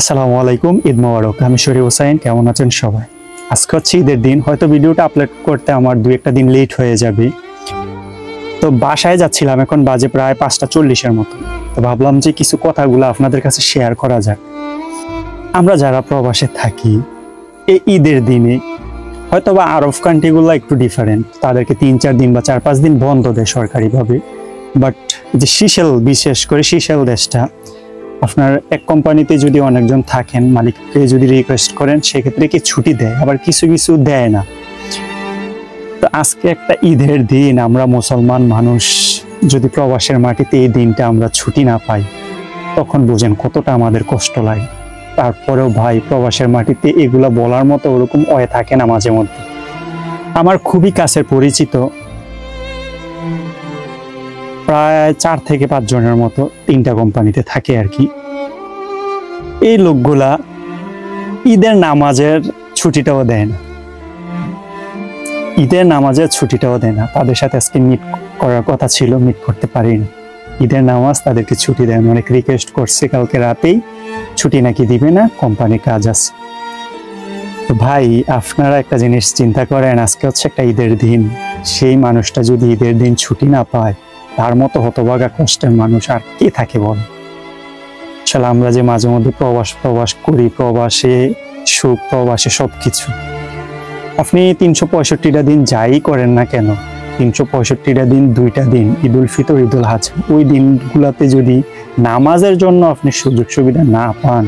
আসসালামু আলাইকুম, ঈদ মোবারক। আমি শরীফ হোসেন, কেমন আছেন সবাই? আজকে হচ্ছে ঈদের দিন, হয়তো ভিডিওটা আপলোড করতে আমার 2-1টা দিন লেট হয়ে যাবে। তো বাসায় যাচ্ছিলাম, এখন বাজে প্রায় 5:40-এর মতো। তো ভাবলাম যে কিছু কথাগুলো আপনাদের কাছে শেয়ার করা যাক। আমরা যারা প্রবাসে থাকি, এই ঈদের দিনে হয়তো বা আরব কান্ট্রিগুলো একটু ডিফারেন্ট, তাদেরকে 3-4 দিন বা 4-5 দিন বন্ধ দেয় সরকারিভাবে। বাট যে সিশেল, বিশেষ করে সিশেল দেশটা, আপনার এক কোম্পানিতে যদি অনেকজন থাকেন, মালিককে যদি রিকোয়েস্ট করেন, সেক্ষেত্রে কি ছুটি দেয়, আবার কিছু কিছু দেয় না। তো আজকে একটা ঈদের দিন, আমরা মুসলমান মানুষ যদি প্রবাসের মাটিতে এই দিনটা আমরা ছুটি না পাই, তখন বুঝেন কতটা আমাদের কষ্ট লাগে। তারপরেও ভাই, প্রবাসের মাটিতে এগুলা বলার মতো ওরকম হয়ে থাকে না মাঝে মধ্যে। আমার খুবই কাছের পরিচিত প্রায় 4 থেকে 5 জনের মতো 3টা কোম্পানিতে থাকে আর কি। এই লোকগুলা ঈদের নামাজের ছুটিটাও দেয় না, তাদের সাথে আজকে মিট করার কথা ছিল, মিট করতে পারি না। ঈদের নামাজ তাদেরকে ছুটি দেয় না, অনেক রিকোয়েস্ট করছে, কালকে রাতেই ছুটি নাকি দিবে না, কোম্পানির কাজ আছে। তো ভাই, আপনারা একটা জিনিস চিন্তা করেন, আজকে হচ্ছে একটা ঈদের দিন, সেই মানুষটা যদি ঈদের দিন ছুটি না পায়, তার মতো হতভাগা কষ্টের মানুষ আর কে থাকে বল? আসলে আমরা যে মাঝে মধ্যে প্রবাস করি, প্রবাসে সুখ, প্রবাসে সবকিছু। আপনি 365টা দিন যাই করেন না কেন, 365টা দিন 2টা দিন, ঈদ উল ফিতর, ঈদ উল আজহা, ওই দিনগুলোতে যদি নামাজের জন্য আপনি সুযোগ সুবিধা না পান,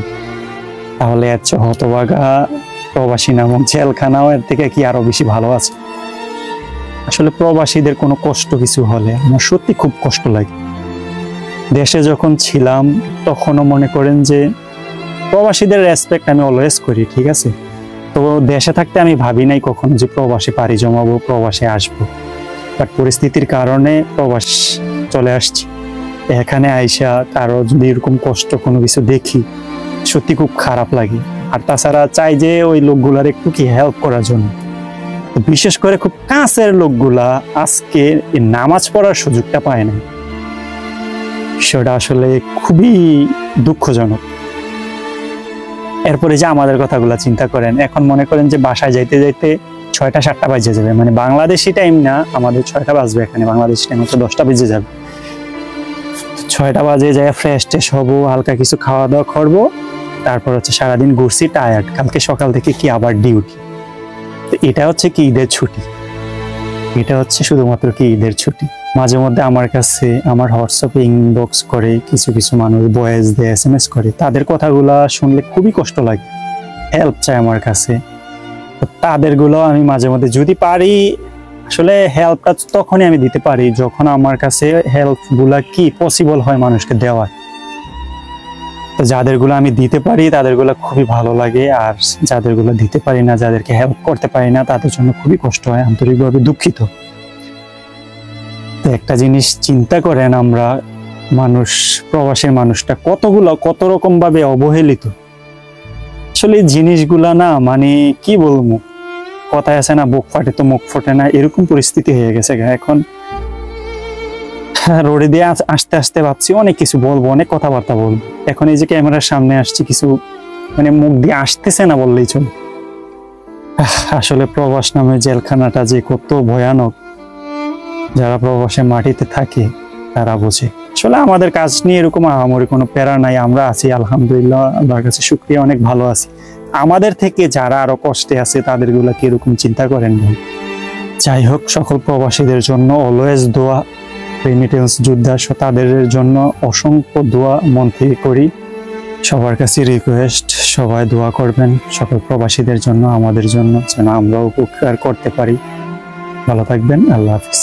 তাহলে এর চেয়ে হতভাগা প্রবাসী নামক জেলখানাও এর থেকে কি আরো বেশি ভালো আছে? আসলে প্রবাসীদের কোনো কষ্ট কিছু হলে আমার সত্যি খুব কষ্ট লাগে। দেশে যখন ছিলাম তখনও মনে করেন যে প্রবাসীদের রেসপেক্ট আমি অলওয়েজ করি, ঠিক আছে। তো দেশে থাকতে আমি ভাবি নাই কখনো যে প্রবাসে পাড়ি জমাবো, প্রবাসে আসবো। বাট পরিস্থিতির কারণে প্রবাস চলে আসছি। এখানে আইসা কারো যদি এরকম কষ্ট কোনো কিছু দেখি, সত্যি খুব খারাপ লাগে। আর তাছাড়া চাই যে ওই লোকগুলার একটু কি হেল্প করার জন্য। বিশেষ করে খুব কাছের লোকগুলা আজকে নামাজ পড়ার সুযোগটা পায় না, সেটা আসলে খুবই দুঃখজনক। এরপরে যে আমাদের কথাগুলা চিন্তা করেন, এখন মনে করেন যে বাসায় যাইতে যাইতে 6টা-7টা বাজে যাবে, মানে বাংলাদেশি টাইম না, আমাদের 6টা বাজবে, এখানে বাংলাদেশি টাইম হচ্ছে 10টা বেজে যাবে। 6টা বাজে যায় ফ্রেশ ট্রেশ হবো, হালকা কিছু খাওয়া দাওয়া করবো, তারপর হচ্ছে সারাদিন ঘুরছি, টায়ার্ড, কালকে সকাল থেকে কি আবার ডিউটি। তো এটা হচ্ছে কি ঈদের ছুটি, এটা হচ্ছে শুধুমাত্র কি ঈদের ছুটি। মাঝে মধ্যে আমার কাছে আমার হোয়াটসঅ্যাপে ইনবক্স করে কিছু কিছু মানুষ ভয়েস দিয়ে SMS করে, তাদের কথাগুলা শুনলে খুবই কষ্ট লাগে, হেল্প চায় আমার কাছে। তো তাদেরগুলো আমি মাঝে মধ্যে যদি পারি, আসলে হেল্পটা তখনই আমি দিতে পারি যখন আমার কাছে হেল্পগুলা কি পসিবল হয় মানুষকে দেওয়ার। তো যাদেরগুলো আমি দিতে পারি তাদেরগুলো খুবই ভালো লাগে, আর যাদেরগুলো দিতে পারি না, যাদেরকে হেল্প করতে পারি না, তাদের জন্য খুবই কষ্ট হয়, আন্তরিকভাবে দুঃখিত। তো একটা জিনিস চিন্তা করেন, আমরা মানুষ, প্রবাসের মানুষটা কত রকম ভাবে অবহেলিত। আসলে এই জিনিসগুলা না, মানে কি বলবো, কথায় আছে না, বুক ফাটে তো মুখ ফোটে না, এরকম পরিস্থিতি হয়ে গেছে এখন। রোডে দিয়ে আসতে আসতে ভাবছি অনেক কিছু বলবো, অনেক কথাবার্তা বলবো। এখন এই যে ক্যামেরার সামনে আসছি, কিছু মানে মুখ দিয়ে আসতেছে না বললেই চলে। আসলে প্রবাস নামে জেলখানাটা যে কত ভয়ানক, যারা প্রবাসে মাটিতে থাকে তারা বোঝে। আসলে আমাদের কাজ নিয়ে এরকম আহামরি কোনো প্যারা নাই, আমরা আছি আলহামদুলিল্লাহ, আল্লাহর কাছে শুকরিয়া, অনেক ভালো আছি। আমাদের থেকে যারা আরো কষ্টে আছে তাদেরগুলা কি এরকম চিন্তা করেন ভাই। যাই হোক, সকল প্রবাসীদের জন্য অলওয়েজ দোয়া, রেমিটেন্স যোদ্ধা তাদের জন্য অসংখ্য দোয়া মন থেকে করি। সবার কাছে রিকোয়েস্ট, সবাই দোয়া করবেন সকল প্রবাসীদের জন্য, আমাদের জন্য, যেন আমরা উপকার করতে পারি। ভালো থাকবেন, আল্লাহ হাফিজ।